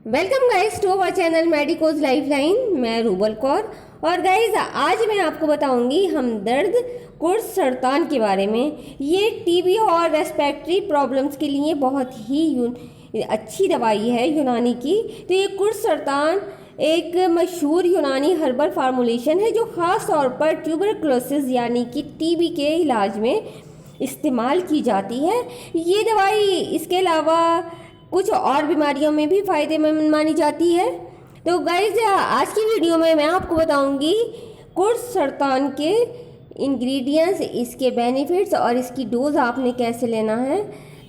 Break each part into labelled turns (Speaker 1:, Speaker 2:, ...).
Speaker 1: Welcome guys to our channel medicos lifeline. मैं रूबल कौर और guys आज मैं आपको बताऊंगी हमदर्द कुर्ज सरतान के बारे में। ये टीबी और रेस्पिरेटरी प्रॉब्लम्स के लिए बहुत ही अच्छी दवाई है यूनानी की। तो ये कुर्ज सरतान एक मशहूर यूनानी हर्बल फार्मूलेशन है जो ख़ास तौर पर ट्यूबरकुलोसिस यानी कि टीबी के इलाज में इस्तेमाल की जाती है। ये दवाई इसके अलावा कुछ और बीमारियों में भी फ़ायदेमंद मानी जाती है। तो गाइस आज की वीडियो में मैं आपको बताऊंगी कुर्ज सरतान के इंग्रेडिएंट्स, इसके बेनिफिट्स और इसकी डोज आपने कैसे लेना है।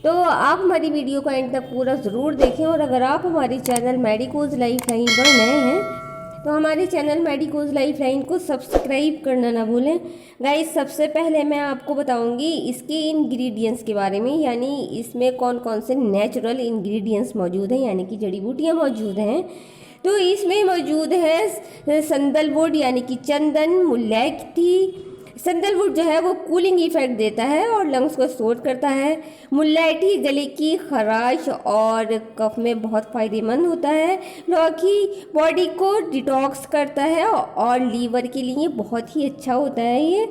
Speaker 1: तो आप हमारी वीडियो को एंड तक पूरा ज़रूर देखें। और अगर आप हमारे चैनल मेडिकोज लाइफलाइन पर नए हैं तो हमारे चैनल मेडिकोज लाइफलाइन को सब्सक्राइब करना ना भूलें। गाइस सबसे पहले मैं आपको बताऊंगी इसके इंग्रेडिएंट्स के बारे में, यानी इसमें कौन कौन से नेचुरल इंग्रेडिएंट्स मौजूद हैं, यानी कि जड़ी बूटियाँ मौजूद हैं। तो इसमें मौजूद है संदलवुड यानी कि चंदन, मुल्लैठी। संदलवुड जो है वो कूलिंग इफेक्ट देता है और लंग्स को सपोर्ट करता है। मुल्लैठी गले की खराश और कफ में बहुत फ़ायदेमंद होता है। लौकी बॉडी को डिटॉक्स करता है और लीवर के लिए बहुत ही अच्छा होता है। ये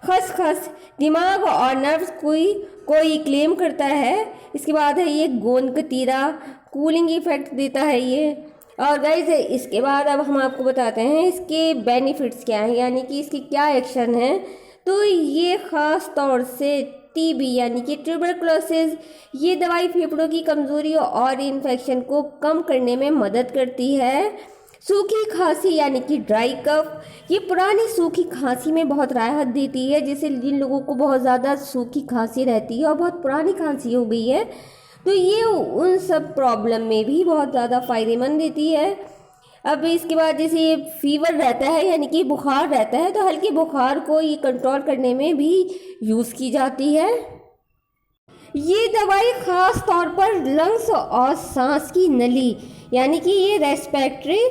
Speaker 1: खसखस दिमाग और नर्व्स कोई क्लेम करता है। इसके बाद है ये गोंद कतीरा, कूलिंग इफेक्ट देता है ये। और गाइस इसके बाद अब हम आपको बताते हैं इसके बेनिफिट्स क्या हैं, यानी कि इसकी क्या एक्शन है। तो ये ख़ास तौर से टीबी यानी कि ट्यूबरकुलोसिस, ये दवाई फेफड़ों की कमज़ोरी और इन्फेक्शन को कम करने में मदद करती है। सूखी खांसी यानी कि ड्राई कफ, ये पुरानी सूखी खांसी में बहुत राहत देती है। जैसे जिन लोगों को बहुत ज़्यादा सूखी खांसी रहती है और बहुत पुरानी खांसी हो गई है तो ये उन सब प्रॉब्लम में भी बहुत ज़्यादा फ़ायदेमंद देती है। अब इसके बाद जैसे ये फीवर रहता है यानी कि बुखार रहता है तो हल्के बुखार को ये कंट्रोल करने में भी यूज़ की जाती है। ये दवाई ख़ास तौर पर लंग्स और सांस की नली यानी कि ये रेस्पिरेटरी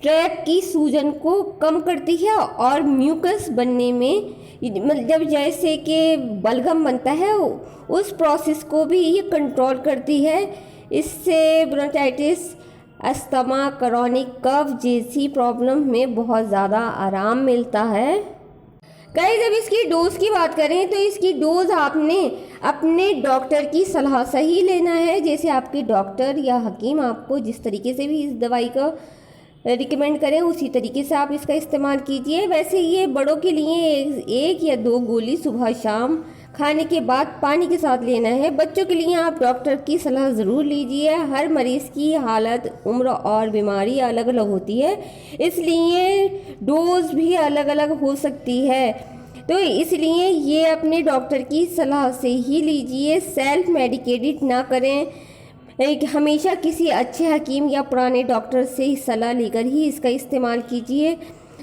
Speaker 1: ट्रैक की सूजन को कम करती है और म्यूकस बनने में, जब जैसे कि बलगम बनता है उस प्रोसेस को भी ये कंट्रोल करती है। इससे ब्रोंकाइटिस, अस्थमा, क्रोनिक कफ जैसी प्रॉब्लम में बहुत ज़्यादा आराम मिलता है। गाइस जब इसकी डोज की बात करें तो इसकी डोज आपने अपने डॉक्टर की सलाह से ही लेना है। जैसे आपके डॉक्टर या हकीम आपको जिस तरीके से भी इस दवाई को रिकमेंड करें उसी तरीके से आप इसका इस्तेमाल कीजिए। वैसे ये बड़ों के लिए एक या दो गोली सुबह शाम खाने के बाद पानी के साथ लेना है। बच्चों के लिए आप डॉक्टर की सलाह ज़रूर लीजिए। हर मरीज़ की हालत, उम्र और बीमारी अलग अलग होती है, इसलिए डोज भी अलग अलग हो सकती है। तो इसलिए ये अपने डॉक्टर की सलाह से ही लीजिए, सेल्फ मेडिकेटेड ना करें। हमेशा किसी अच्छे हकीम या पुराने डॉक्टर से ही सलाह लेकर ही इसका इस्तेमाल कीजिए।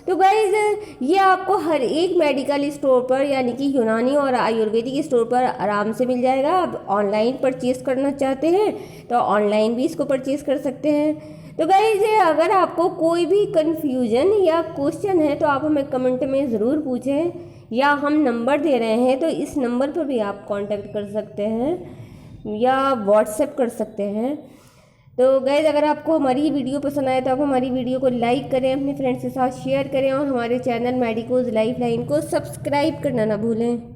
Speaker 1: तो गाइज़ ये आपको हर एक मेडिकल स्टोर पर यानी कि यूनानी और आयुर्वेदिक स्टोर पर आराम से मिल जाएगा। आप ऑनलाइन परचेज़ करना चाहते हैं तो ऑनलाइन भी इसको परचेज़ कर सकते हैं। तो गाइज़ अगर आपको कोई भी कन्फ्यूजन या क्वेश्चन है तो आप हमें कमेंट में ज़रूर पूछें, या हम नंबर दे रहे हैं तो इस नंबर पर भी आप कांटेक्ट कर सकते हैं या व्हाट्सएप कर सकते हैं। तो गाइस अगर आपको हमारी वीडियो पसंद आए तो आप हमारी वीडियो को लाइक करें, अपने फ्रेंड्स के साथ शेयर करें और हमारे चैनल मेडिकोज लाइफलाइन को सब्सक्राइब करना ना भूलें।